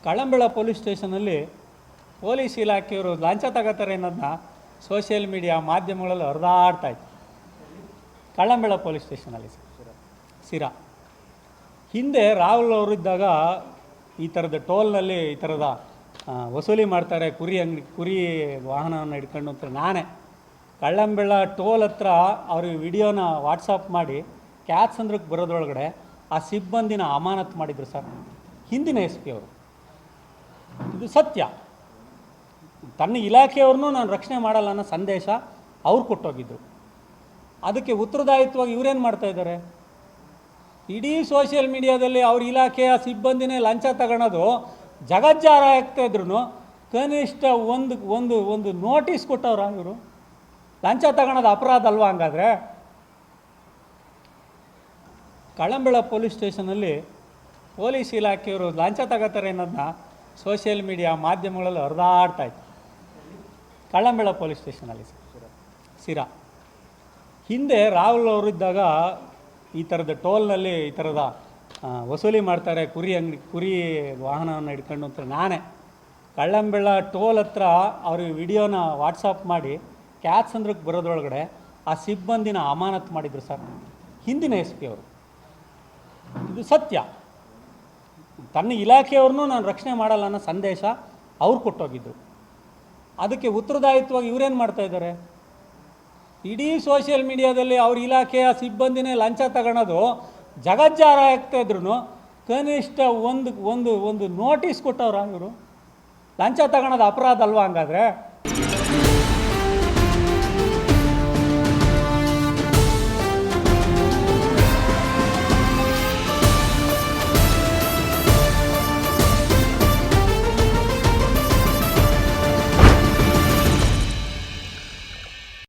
ಕಳಂಬೆಳ police ಸ್ಟೇಷನಲ್ಲಿ police ಇಲಾಖೆಯವರು ಲಂಚ ತಗೋತಾರೆ ಅನ್ನೋದನ್ನ ಸೋಷಿಯಲ್ ಮೀಡಿಯಾ ಮಾಧ್ಯಮಗಳಲ್ಲಿ ಹರಿದಾಡ್ತಾಯಿತ್ತು. ಕಳಂಬೆಳ ಪೊಲೀಸ್ ಸ್ಟೇಷನಲ್ಲಿ ಸಿರಾ ಹಿಂದೆ ರಾಹುಲ್ ಅವರು ಇದ್ದಾಗ ಈ ಥರದ ಟೋಲ್ನಲ್ಲಿ ಈ ಥರದ ವಸೂಲಿ ಮಾಡ್ತಾರೆ, ಕುರಿ ವಾಹನವನ್ನು ಹಿಡ್ಕೊಂಡು ಅಂತ ನಾನೇ ಕಳ್ಳಂಬೆಳ ಟೋಲ್ ಹತ್ರ ಅವ್ರಿಗೆ ವಿಡಿಯೋನ ವಾಟ್ಸಪ್ ಮಾಡಿ ಕ್ಯಾತ್ಸಂದ್ರಕ್ಕೆ ಬರೋದ್ರೊಳಗಡೆ ಆ ಸಿಬ್ಬಂದಿನ ಅಮಾನತು ಮಾಡಿದರು ಸರ್, ಹಿಂದಿನ ಎಸ್ ಪಿ ಅವರು. ಇದು ಸತ್ಯ. ತನ್ನ ಇಲಾಖೆಯವ್ರನ್ನೂ ನಾನು ರಕ್ಷಣೆ ಮಾಡಲ್ಲ ಅನ್ನೋ ಸಂದೇಶ ಅವ್ರು ಕೊಟ್ಟೋಗಿದ್ರು. ಅದಕ್ಕೆ ಉತ್ತರದಾಯಿತ್ವವಾಗಿ ಇವರೇನು ಮಾಡ್ತಾಯಿದ್ದಾರೆ, ಇಡೀ ಸೋಷಿಯಲ್ ಮೀಡಿಯಾದಲ್ಲಿ ಅವ್ರ ಇಲಾಖೆಯ ಸಿಬ್ಬಂದಿನೇ ಲಂಚ ತಗೊಳೋದು ಜಗಜ್ಜಾರ ಆಗ್ತಾಯಿದ್ರು ಕನಿಷ್ಠ ಒಂದು ನೋಟಿಸ್ ಕೊಟ್ಟವ್ರ ಇವರು. ಲಂಚ ತಗೊಳೋದು ಅಪರಾಧ ಅಲ್ವಾ ಹಂಗಾದರೆ? ಕಳಂಬೆಳ ಪೊಲೀಸ್ ಸ್ಟೇಷನಲ್ಲಿ ಪೊಲೀಸ್ ಇಲಾಖೆಯವರು ಲಂಚ ತಗೋತಾರೆ ಅನ್ನೋದನ್ನ ಸೋಷಿಯಲ್ ಮೀಡಿಯಾ ಮಾಧ್ಯಮಗಳಲ್ಲಿ ಹರಿದಾಡ್ತಾಯಿತ್ತು. ಕಳಂಬೆಳ ಪೊಲೀಸ್ ಸ್ಟೇಷನಲ್ಲಿ ಸಿರಾ ಹಿಂದೆ ರಾಹುಲ್ ಅವರು ಇದ್ದಾಗ ಈ ಥರದ ಟೋಲ್ನಲ್ಲಿ ಈ ಥರದ ವಸೂಲಿ ಮಾಡ್ತಾರೆ, ಕುರಿ ವಾಹನವನ್ನು ಹಿಡ್ಕೊಂಡು ಅಂತ ನಾನೇ ಕಳ್ಳಂಬೆಳ ಟೋಲ್ ಹತ್ರ ಅವ್ರಿಗೆ ವಿಡಿಯೋನ ವಾಟ್ಸಪ್ ಮಾಡಿ ಕ್ಯಾತ್ಸಂದ್ರಕ್ಕೆ ಬರೋದ್ರೊಳಗಡೆ ಆ ಸಿಬ್ಬಂದಿನ ಅಮಾನತು ಮಾಡಿದರು ಸರ್, ಹಿಂದಿನ ಎಸ್ ಪಿ ಅವರು. ಇದು ಸತ್ಯ. ತನ್ನ ಇಲಾಖೆಯವ್ರನ್ನೂ ನಾನು ರಕ್ಷಣೆ ಮಾಡಲ್ಲ ಅನ್ನೋ ಸಂದೇಶ ಅವ್ರು ಕೊಟ್ಟೋಗಿದ್ರು. ಅದಕ್ಕೆ ಉತ್ತರದಾಯಿತ್ವವಾಗಿ ಇವರೇನು ಮಾಡ್ತಾಯಿದ್ದಾರೆ, ಇಡೀ ಸೋಷಿಯಲ್ ಮೀಡಿಯಾದಲ್ಲಿ ಅವ್ರ ಇಲಾಖೆಯ ಸಿಬ್ಬಂದಿನೇ ಲಂಚ ತಗೊಳೋದು ಜಗಜ್ಜಾರ ಆಗ್ತಾಯಿದ್ರು ಕನಿಷ್ಠ ಒಂದು ನೋಟಿಸ್ ಕೊಟ್ಟವ್ರ ಇವರು. ಲಂಚ ತಗೊಳೋದು ಅಪರಾಧ ಅಲ್ವಾ ಹಂಗಾದರೆ?